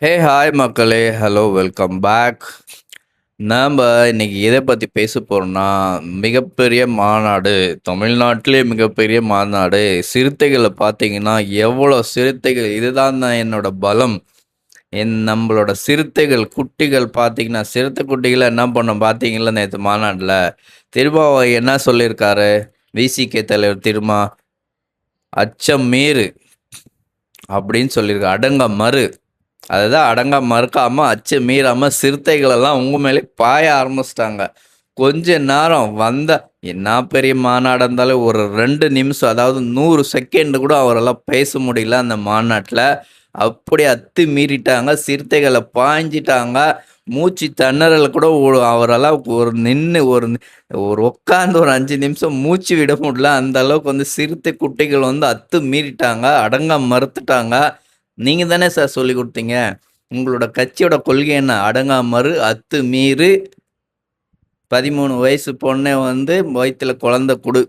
ஹே hi மக்களே! Hello welcome back. நாம இன்னைக்கு எத பத்தி பேச போறோம்னா, மிகப்பெரிய மாநாடு. தமிழ்நாட்டிலே மிகப்பெரிய மாநாடு. சிறுத்தைகள பார்த்தீங்கன்னா, எவ்வளோ சிறுத்தைகள் இதுதான் தான் என்னோட பலம். நம்மளோட சிறுத்தைகள், குட்டிகள் பார்த்தீங்கன்னா, சிறுத்தை குட்டிகள என்ன பண்ணோம் பார்த்தீங்கள்ல நேத்து மாநாடுல. திரும்ப அவர் என்ன சொல்லியிருக்காரு? விசிக தலைவர் திருமா, "அச்சம் மீறு" அப்படின்னு சொல்லியிருக்காரு. "அடங்க மறு." அதுதான் அடங்க மறுக்காம, அச்சு மீறாம சிறுத்தைகளெல்லாம் உங்க மேலே பாய ஆரம்பிச்சுட்டாங்க. கொஞ்ச நேரம் என்னா பெரிய மாநாடா இருந்தாலும் ஒரு 2 நிமிஷம், அதாவது 100 செகண்ட் கூட அவரால பேச முடியல அந்த மாநாட்ல. அப்படியே அத்துமீறிட்டாங்க. சிறுத்தைகள பாய்ஞ்சிட்டாங்க. மூச்சு திணறல் கூட அவரால ஒரு நின்னு ஒரு உட்கார்ந்து ஒரு 5 நிமிஷம் மூச்சு விட முடியல. அந்த அளவுக்கு சிறுத்தை குட்டிகள் அத்துமீறிட்டாங்க. அடங்க மறுத்துட்டாங்க. நீங்க தானே சார் சொல்லிக் குடுத்தீங்க. உங்களோட கட்சியோட கொள்கை என்ன? அடங்கா மறு, அத்துமீறு, 13 வயசு பொண்ண வயித்துல குழந்தை குடு.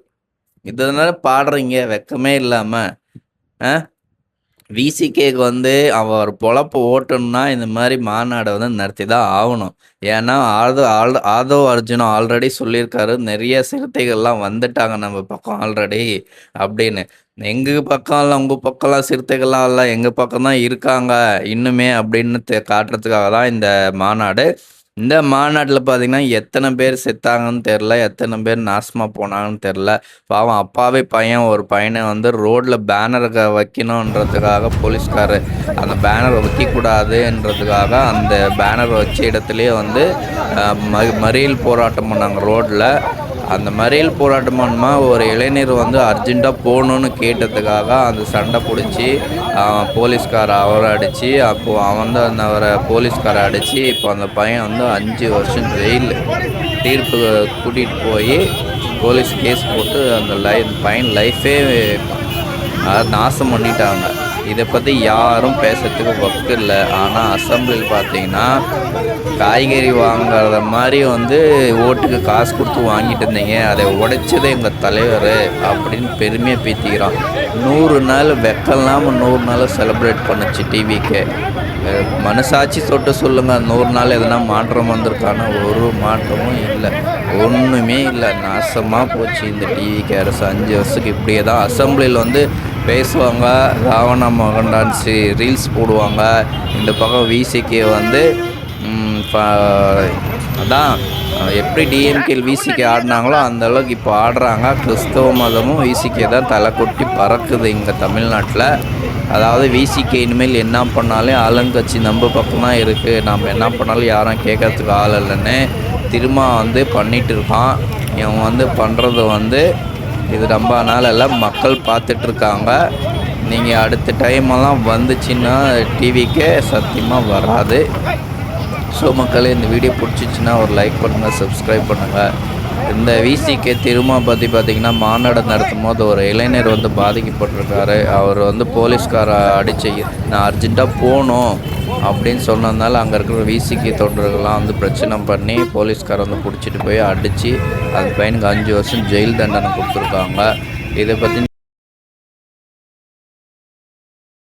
இததானே பாடுறீங்க வெட்கமே இல்லாம. அ விசிகேக்கு அவர் பொழப்ப ஓட்டணும்னா, இந்த மாரி மாநாட நடத்தி தான் ஆவணும். ஏன்னா, ஆதவ் அர்ஜுனா ஆல்ரெடி சொல்லியிருக்காரு, "நெறைய சிறுத்தைகள்லாம் வந்துட்டாங்க நம்ம பக்கம் ஆல்ரெடி" அப்படின்னு. எங்க பக்கம்லாம் உங்க பக்கம்லாம் சிறுத்தைகள்லாம் இல்ல. எங்க பக்கம் தான் இருக்காங்க இன்னுமே அப்படின்னு காட்டுறதுக்காக தான் இந்த மாநாடு. இந்த மாநாட்டுல பார்த்தீங்கன்னா, எத்தன பேர் செத்தாங்கன்னு தெர்ல. எத்தன பேர் நாசமா போனாங்கன்னு தெர்ல. பாவம் அப்பாவி பையன் ஒரு பையன ரோட்ல பேனர் வைக்கணுன்றதுக்காக போலீஸ்காரர் அந்த பேனர் வைக்கக்கூடாதுன்றதுக்காக அந்த பேனர் வச்ச இடத்துலயே மறியல் போராட்டம் பண்ணாங்க ரோட்ல. அந்த மறியல் போராட்டம் பண்ணுமா ஒரு இளைஞர் அர்ஜென்ட்டா போணும்னு கேட்டதுக்காக அந்த சண்டை புடிச்சு, போலீஸ்கார அவர அடிச்சு, அப்போ அவன் தான் அவர போலீஸ்கார அடிச்சு, இப்போ அந்த பையன் 5 வருஷம் ஜெயிலு தீர்ப்பு கூட்டிட்டு போயி, போலீஸ் கேஸ் போட்டு அந்த பையன் லைஃபே நாசம் பண்ணிட்டாங்க. இத பத்தி யாரும் பேசுறதுக்கு வக்கு இல்ல. ஆனா அசெம்பிளில பார்த்தீங்கன்னா, காய்கறி வாங்குறத மாரி ஓட்டுக்கு காசு குடுத்து வாங்கிட்டு இருந்தீங்க. அத உடைச்சது எங்க தலைவரு அப்படின்னு பெருமையா பீத்திக்கிறான். 100 நாள் வெக்கம் இல்லாம 100 நாள் செலிப்ரேட் பண்ணுச்சு டிவிக்கே. மனசாட்சி தொட்டு சொல்லுங்க. 100 நாள் எதனா மாற்றம் வந்திருக்கான்னா, ஒரு மாற்றமும் இல்ல. ஒண்ணுமே இல்ல. நாசமா போச்சு இந்த டிவிகே அரசு. 5 வருஷத்துக்கு இப்படியே தான் அசெம்பிளில பேசுவாங்க. ராவணா மோகன் டான்ஸு ரீல்ஸ் போடுவாங்க. இந்த பக்கம் விசிகே ஃப அதான் எப்படி டிஎம்கேல விசிகே ஆடுனாங்களோ அந்த அளவுக்கு இப்போ ஆடுறாங்க. கிறிஸ்தவ மதமும் விசிகே தான் தலை கொட்டி பறக்குது இங்கே தமிழ்நாட்டில். அதாவது விசிகே இனிமேல் என்ன பண்ணாலும் ஆளுங்கட்சி நம்ம பக்கம் தான் இருக்குது. நம்ம என்ன பண்ணாலும் யாரும் கேட்கறதுக்கு ஆள் இல்லைன்னு திரும்ப பண்ணிட்டு இருக்கான். இவன் பண்ணுறது இது ரொம்ப நாள் எல்லாம் மக்கள் பார்த்துட்ருக்காங்க. நீங்கள் அடுத்த டைமெல்லாம் வந்துச்சுன்னா டிவிக்கே சத்தியமாக வராது. ஸோ மக்களே, இந்த வீடியோ பிடிச்சிச்சின்னா ஒரு லைக் பண்ணுங்கள், சப்ஸ்கிரைப் பண்ணுங்கள். இந்த விசிகே திரும்ப பற்றி பார்த்திங்கன்னா, மாநாடு நடத்தும் போது ஒரு இளைஞர் பாதிக்கப்பட்டிருக்காரு. அவர் போலீஸ்கார அடித்து நான் அர்ஜென்ட்டாக போகணும் அப்படின்னு சொன்னதுனால அங்கே இருக்கிற விசிகே தொண்டர்கள்லாம் பிரச்சனை பண்ணி போலீஸ்கார் பிடிச்சிட்டு போய் அடித்து அந்த பையனுக்கு 5 வருஷம் ஜெயில் தண்டனை கொடுத்துருக்காங்க. இதை பற்றி